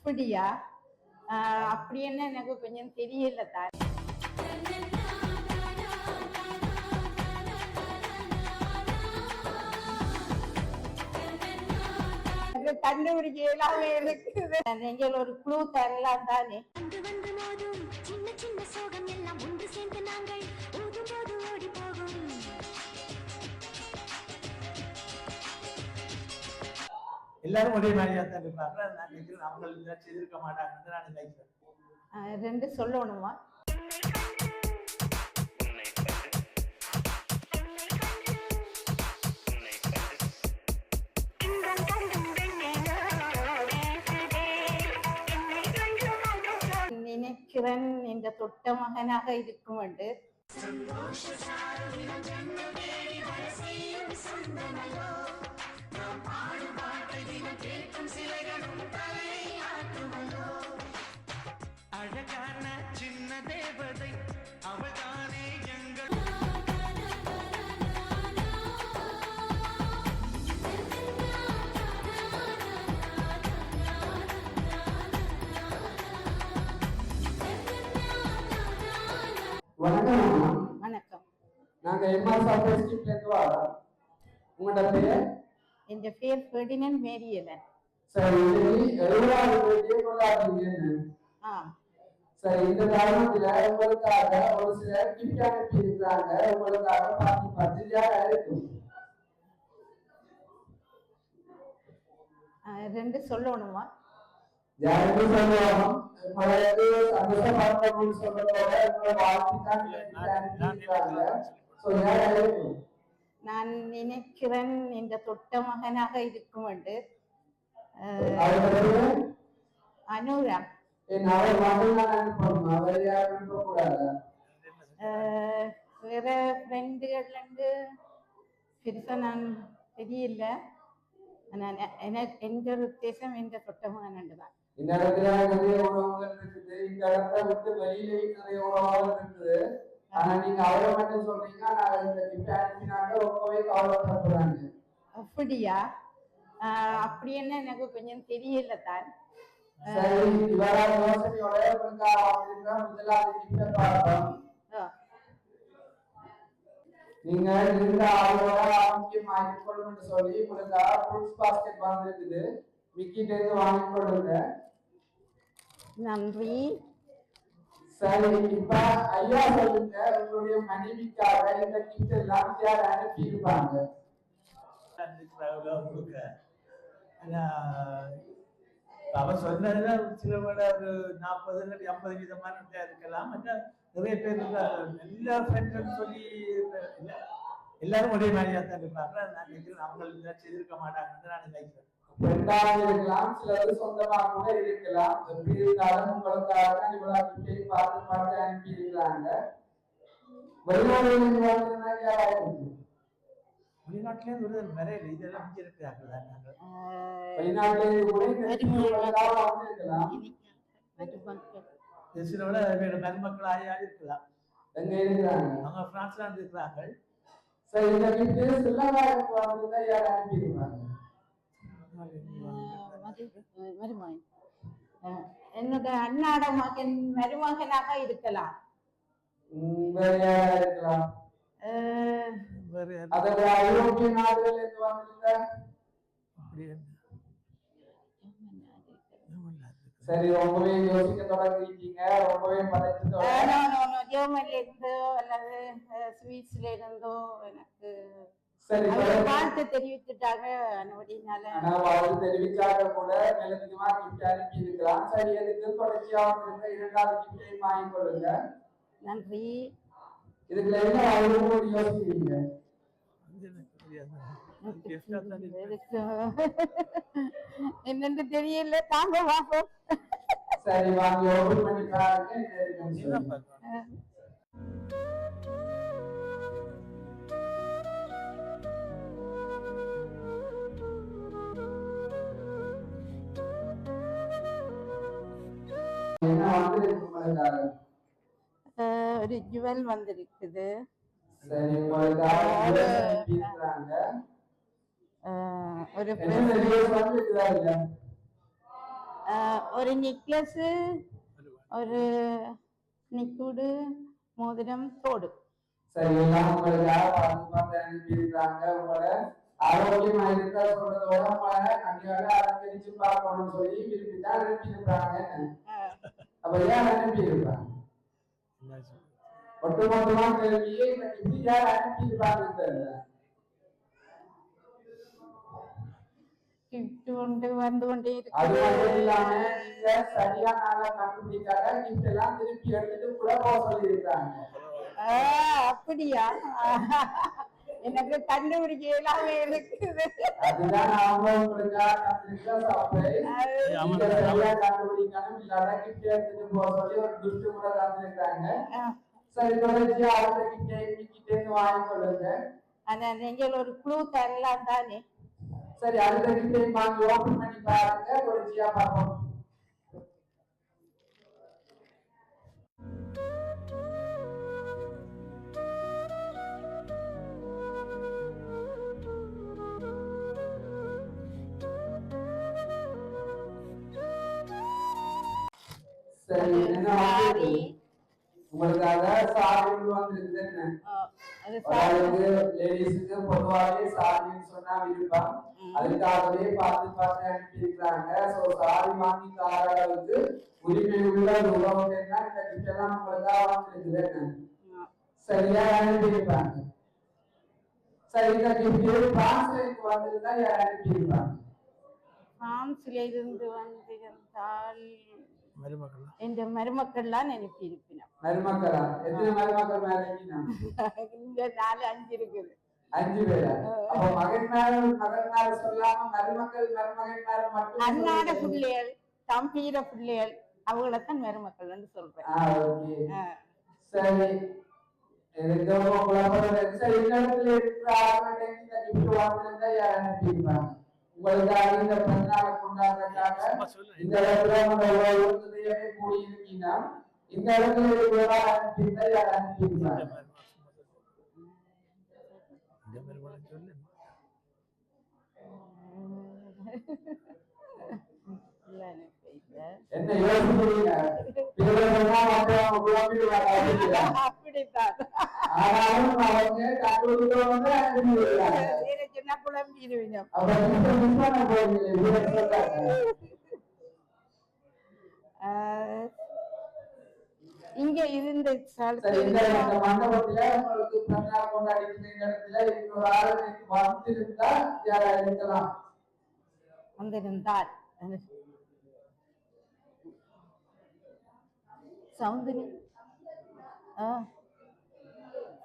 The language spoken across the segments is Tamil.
அப்படியா? அப்படி என்ன எனக்கு கொஞ்சம் தெரியல தான். கண்டுபிடிக்க எல்லாமே இருக்குது. நீங்கள் ஒரு க்ளூ தரலாம் தானே? எல்லாரும் ஒரே மாதிரியா தான் இருப்பாங்க. நான் நினைக்கிறேன் அவங்க செய்திருக்க மாட்டாங்கன்னு நான் நினைக்கிறேன். ரெண்டு சொல்லணுமா? நினைக்கிறேன் என்ற தொட்ட மகனாக இருக்கும் என்று. அழகான சின்ன தேவதை அவள்தானே எங்கள் வணக்கம். வணக்கம். நாங்க எம்ஆர் சாஃப்ட்வேர் ஸ்கிப்ல இருந்து வரோம். உங்களோட பேர்? என் பேர் ஃபெர்டினண்ட் மேரியலன். சரி, எவ்வளவு பேர் கொண்டாடுறீங்க? சரி, இந்த காரணத்துல உங்களுக்காக ஒரு சில கிஃப்ட் அனுப்பி இருக்கிறாங்க. உங்களுக்காக பார்த்து யாரா இருக்கும்? ரெண்டு சொல்லணுமா? யாருக்கு சொல்லுவோம்? உங்களுக்கு சந்தோஷப்படுத்தணும்னு சொல்றதோட உங்களை வாழ்த்துக்காக யாரா இருக்கும்? நான் நினைக்கிறேன் என்ற தொட்ட மகனாக இருக்கும் என்று. அனுரா. வேற ஃப்ரெண்டுகள் பெருசா நான் தெரியல. எந்த ஒரு உத்தேசம் என்ற தொட்ட மகன் தான். இந்த இடத்துல நிறைய உறவுகள் இருக்குது. இந்த இடத்த விட்டு வெளியிலேயே நிறைய உறவுகள் இருக்குது. ஆனா நீங்க அவரை மட்டும் சொல்றீங்க. நான் இந்த கிஃப்ட் அனுப்பினாங்க ரொம்பவே கவலைப்படுறாங்க. அப்படியா? அப்படி என்ன எனக்கு கொஞ்சம் தெரியல தான். சரி, இவர யோசனையோட முதலாவது கிஃப்ட பார்ப்போம். நீங்க இந்த ஆளோட ஆரோக்கியம் ஆகிக்கொள்ளும்னு சொல்லி உங்களுக்கு ஃப்ரூட்ஸ் பாஸ்கெட் வாங்கிருக்குது. மிக்கிட்ட இருந்து வாங்கி கொடுங்க. நன்றி. சரி, இப்ப ஐயா சொல்லுங்க, உங்களுடைய மனைவிக்காக இந்த கிஃப்ட் எல்லாம் யார் அனுப்பி இருப்பாங்க? அவர் சொன்னதுல சில விட ஒரு 40-50% இருக்கலாம். நிறைய பேர் எல்லா ஃப்ரெண்ட்ஸ் சொல்லி எல்லாரும் ஒரே மாதிரியா தான் இருப்பாங்க. நான் நினைக்கிறேன் அவங்க செய்திருக்க மாட்டாங்கன்னு நான் நினைக்கிறேன். ரெண்டாவது இருக்கலாம், சிலது சொந்தமாக கூட இருக்கலாம். எப்படி இருந்தாலும் உங்களுக்காக இவ்வளவு பார்த்து அனுப்பி இருக்கிறாங்க. வெளிநாடுகளில் வெளிநாட்டிலே ஒரு நிறைய இதெல்லாம் இருக்கிறார்கள். மருமக்கள் ஆயா இருக்கலாம். எங்க இருக்கிறாங்க? அவங்க பிரான்ஸ்ல இருக்கிறாங்க. சரி, இந்த வீட்டு சில்லவாருக்கு வந்து யார் அனுப்பியிருப்பாங்க? என்னோட அண்ணாட மகன் மருமகனாக இருக்கலாம். இருக்கலாம். ஐரோப்பிய நாடுகள் இருந்து வந்திருந்த. சரி, ரொம்பவே யோசிக்க தொடங்கிட்டீங்க. ரொம்பவே ஜெர்மனில இருந்தோ அல்லது ஸ்வீட்ஸ்ல இருந்தோ எனக்கு சரி வாழ்த்து தெரிவித்துட்டாங்க. வாழ்த்து தெரிவிச்சாக கூட நிலத்துக்குமா கிஃப்ட் அனுப்பி இருக்கலாம். சரி, எதுக்கு தொடர்ச்சியாக இருக்க இரண்டாவது கிஃப்டையும் வாங்கி கொடுங்க. நன்றி. இதுல என்ன யோசிக்கிறீங்க? என்னன்னு தெரியல. தாங்க வாப்போம். சரி, வாங்கி ஓபன் பண்ணி பாருங்க. என்ன வந்து ஒரு ஜுவல் வந்திருக்குது. சரி, ஒரு ஒரு நெக்லஸ், ஒரு நிக்குடு, மோதிரம், தோடு. சரி, எல்லாம் உங்களுக்காக பார்த்து பார்த்து அனுப்பியிருக்காங்க. உங்களை ஆரோக்கியமா இருக்க சொல்றதோட உங்களை கண்டிப்பாக அலங்கரிச்சு பார்க்கணும்னு சொல்லி விரும்பி தான் அனுப்பியிருக்காங்க. அப்ப ஏன் அனுப்பியிருக்காங்க? ஒட்டுமொத்தமா கேள்வியே இப்படி யார் அனுப்பியிருப்பாங்க? வந்து கொண்டே அது மட்டும் இல்லாம நீங்க சரியான ஆளை கண்டுபிடிக்காத கிஃப்ட் எல்லாம் திருப்பி எடுத்துட்டு கூட போக சொல்லியிருக்காங்க. அப்படியா? எனக்கு கண்டுபிடிக்க எல்லாமே இருக்குது. அதுதான் அவங்க உங்களுக்காக தந்திருக்கிற சர்ப்ரைஸ். நீங்க சரியா கண்டுபிடிக்கணும், இல்லாத கிஃப்ட் எடுத்துட்டு போக சொல்லி ஒரு கிஃப்ட் கூட தந்திருக்காங்க. சரி, தொடர்ச்சியா அடுத்த கிஃப்ட் கிட்ட வாங்கிக்கொள்ளுங்க. ஆனா நீங்க ஒரு க்ளூ தரலாம் தானே? சரி, அடுத்த கிஃப்ட் வாங்கி ஓபன் பண்ணி பாருங்க, தொடர்ச்சியா பார்ப்போம். சரி, என்ன வாங்கி உங்களுக்காக சாரி வந்திருக்கு. அதாவது லேடிஸுக்கு பொதுவாகவே சாரின்னு சொன்னா விருப்பம், அதுக்காகவே பார்த்து பார்த்து அனுப்பியிருக்கிறாங்க. ஸோ சாரி வாங்கி தர அளவுக்கு உரிமை உள்ள ஒரு உறவுன்னா இந்த கிஃப்ட் எல்லாம் உங்களுக்காக வந்திருக்குது. சரியா அனுப்பியிருப்பாங்க. சரி, இந்த கிஃப்ட் பிரான்ஸ்ல இருந்து வந்திருந்தா யார் அனுப்பியிருப்பாங்க? பிரான்ஸ்ல இருந்து வந்திருந்தால் என்ற மருமக்கள்லாம் அனுப்பியிருப்பினோம். மருமக்களா? எத்தனை மருமக்கள் மேல இருக்கீங்க? இங்க 4-5 இருக்குது. 5 பேரா? அப்ப மகன்மார் சொல்லாம மருமக்கள் மருமகன்மார் மட்டும் அண்ணாட பிள்ளைகள், தம்பீர பிள்ளைகள், அவங்களத்தான் மருமக்கள் வந்து சொல்றேன். ஓகே. சரி, எனக்கு குழப்பம். சரி, இந்த இடத்துல இருக்கிற ஆளுநர் இந்த கிஃப்ட் வாங்கினா யார் அனுப்பியிருப்பாங்க? உங்களுக்காக இந்த பிறந்தநாளை கொண்டாடுறதுக்காக இந்த இடத்துல உங்களுடைய கூடியிருக்கீங்கன்னா இந்த இடத்துல இருக்கிற அனுப்பியிருந்தா யார் அனுப்பியிருப்பாங்க? என்ன யோசிக்கிறீங்க? அப்படித்தான். ஆனாலும் அவங்க கண்டுபிடிக்கிறவங்க அனுப்பியிருக்காங்க. இங்க இருந்த மண்டபத்துல உங்களுக்கு பிறந்தநாள் கொண்டாடிக்கிற இடத்துல இன்னொரு ஆளு வந்திருந்தா யாரா இருக்கலாம்? வந்திருந்தால் சௌந்தரி.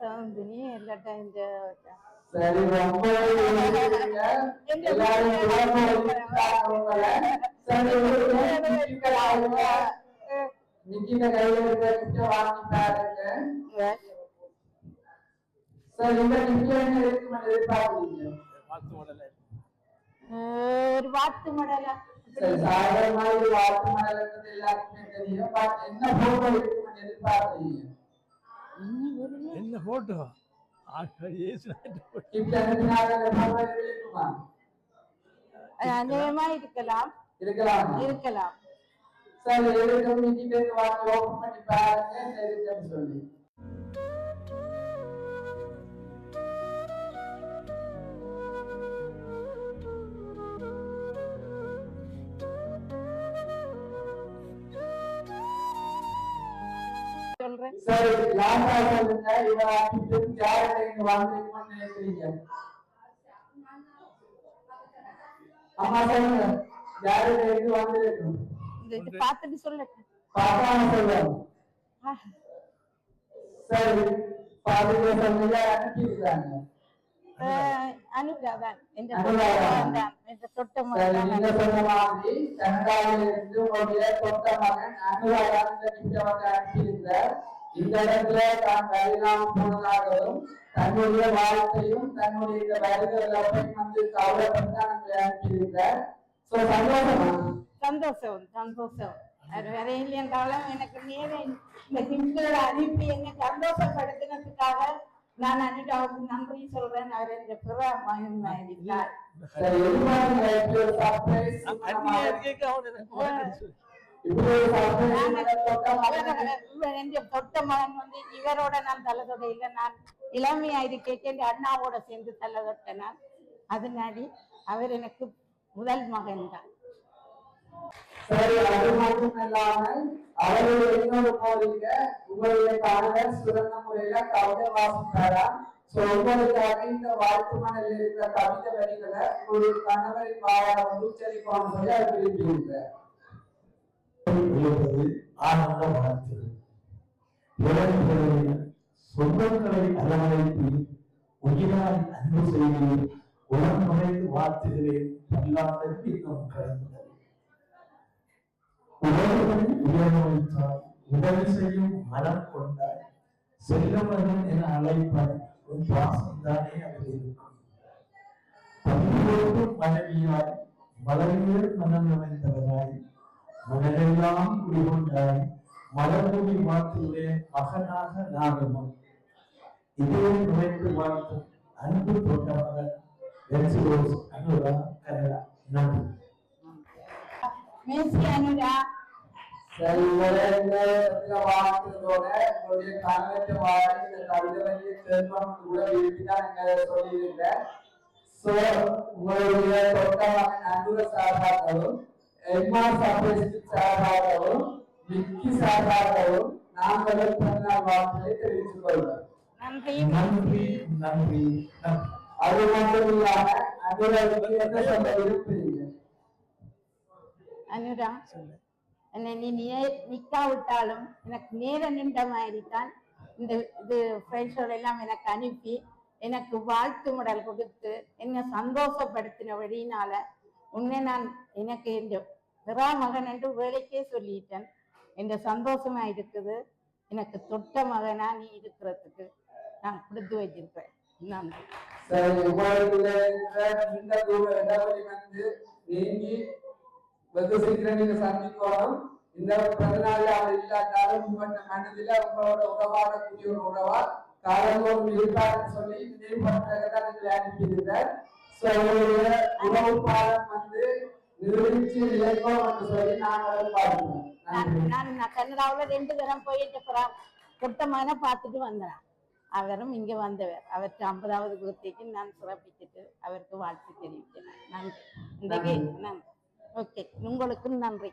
சௌந்தரி எல்லா டைம். சரி, ரொம்ப நிக்கிட்ட கையில இருக்க வாங்கி பாருங்க. சார், இந்த கிஃப்ட் என்ன இருக்குன்னு எதிர்பார்க்குறீங்க? ஒரு வாத்து மடலா? சரி, சாதாரணமா இது வாத்து மடல்ன்றது எல்லாருக்குமே தெரியும். பட் என்ன போட்டோ இருக்குன்னு எதிர்பார்க்குறீங்க? என்ன போட்டோ? கிஃப்ட் அனுப்பினால போட்டோ இருக்குமா? அநேகமா இருக்கலாம். இருக்கலாம். சரி, எடுக்கும் நிக்கிட்ட வாங்கி ஓபன் பண்ணி பாருங்க என்ன இருக்குன்னு சொல்லி. சரி, லாஸ்டா சொல்லுங்க, இவரா கிஃப்ட் யாருக்கு இங்க வந்திருக்குன்னு நினைக்கிறீங்க? அம்மா சொல்லுங்க, யாருக்கு இங்க வந்திருக்கு? இது பார்த்துட்டு சொல்லட்டும். பாப்பான்னு சொல்லுங்க. சரி, பாதுகா சொல்லுங்க, அனுப்பியிருக்காங்க. அனுராதான் நீங்க சொன்ன மாதிரி கனடாவில் இருந்து உங்களுடைய சொந்த மகன் அனுராதான் இந்த கிஃப்ட் வந்து அனுப்பியிருந்தார். இந்த இடத்துல தான் வெளிநாடு போனதாகவும் தன்னுடைய வாழ்க்கையும் தன்னுடைய இந்த வருகையும் வந்து கவலைப்பட்டு தான் நம்மளை அனுப்பியிருந்தார். சந்தோஷம். அது வேற இல்லையென்றாலும் எனக்கு நேரம் இந்த கிஃப்ட்களை அனுப்பி என்னை சந்தோஷப்படுத்தினதுக்காக நான் அனிதாவுக்கு நன்றி சொல்றேன். அவர் என்ற பிற மகன் இருக்கிறார். சரி, எதிர்பார்த்து இப்படி ஒரு சர்ப்ரைஸ் தொட்ட மகன் வந்து இவரோட நான் தலை தொடையில நான் இளமையா இருக்கேன் அண்ணாவோட சேர்ந்து தலை தொட்ட நான். அதனாடி அவர் எனக்கு முதல் மகன் தான். சரி, அது மட்டும் இல்லாமல் அவருடைய இன்னொரு கோரிக்கை, உங்களுடைய கணவர் சிறந்த முறையில கவிதை வாசிப்பாரா? உங்களுக்காக இந்த வாழ்த்து மணலில் இருக்கிற கவிதை வரிகளை உங்களுடைய கணவரின் வாயால் வந்து உச்சரிப்பான்னு சொல்லி அவர் விரும்பியிருக்கிறார். ஆனந்த வாழ்த்து சொந்தங்களை அரவணைத்து உயிராய் அன்பு செய்து உடன் நுழைந்து வாழ்த்துகிறேன். எல்லாத்திற்கும் இன்னும் கலந்தது உறவுகளை உயர்வைத்தாய், உதவி செய்யும் மனம் கொண்டாய், செல்லவர்கள் என அழைப்பாய், உன் பாசம் தானே அதில் இருக்கும். பதிவோடு மனைவியாய் மலரியல் மனம் அமைந்தவராய் மனதெல்லாம் குடிகொண்டாய், மலர்மொழி வாழ்த்துகிறேன் மகனாக நாகமும் இதே நுழைந்து வாழ்த்தும் அன்பு தொட்ட மகன் வென்சிரோஸ் அனுரா கனடா. நன்றி. மேசி அனுரா. சரி, வாழ்த்துறதோட உங்களுடைய கணவற்ற வாழ இந்த கவிதை வழியை செல்வம் கூட விரும்பிதான் எங்களை சொல்லியிருக்கிறேன். உங்களுடைய தொட்ட மகன் அனுர சார்பாகவும் எம்மா சர்ப்ரைஸ் சார்பாகவும் விக்கி சார்பாகவும் நாங்கள் பிறந்தநாள் வாழ்த்துக்களை தெரிவித்துக் கொள்வோம். நன்றி நன்றி நன்றி நன்றி. அது மட்டும் இல்லாம அனுராவுக்கு என்ன சொல்ல விரும்புறீங்க? அனுரா, என்னை நீ நிக்காவிட்டாலும் எனக்கு நேரம் நின்ற மாதிரி தான் இந்த இது ஃப்ரெண்ட்ஸோட எல்லாம் எனக்கு அனுப்பி எனக்கு வாழ்த்து முடல் கொடுத்து என்னை சந்தோஷப்படுத்தினபடினால உன்னை நான் எனக்கு இந்த பிறா மகன் என்று வேலைக்கே சொல்லிட்டேன். என்ற சந்தோஷமா இருக்குது. எனக்கு தொட்ட மகனா நீ இருக்கிறதுக்கு நான் கொடுத்து வச்சிருப்பேன். நன்றி. சரி, உங்களுடைய இந்த இடவெளி வந்து நீங்கி வெகு சீக்கிரம் நீங்க சந்திக்கணும். இந்த பிறந்தநாள் அவர் இல்லாட்டாலும் உங்களோட மனதில உங்களோட உறவாடக்கூடிய ஒரு உறவா காலந்தோறும் இருக்காருன்னு சொல்லி நினைவுபடுத்துறதுதான் எங்களை அனுப்பியிருந்தார். உங்களுடைய உறவு பாலம் வந்து நிரூபிச்சு இலக்கம் என்று சொல்லி நாங்கள் பார்க்கிறோம். நான் கனடாவுல 2 தரம் போயிட்டு கொட்டமான பார்த்துட்டு வந்தேன். அவரும் இங்க வந்தவர். அவருக்கு 50வது birthday நான் சிறப்பிச்சுட்டு அவருக்கு வாழ்த்து தெரிவித்தேன். நன்றி. இன்றைக்கு ஓகே, உங்களுக்கும் நன்றி.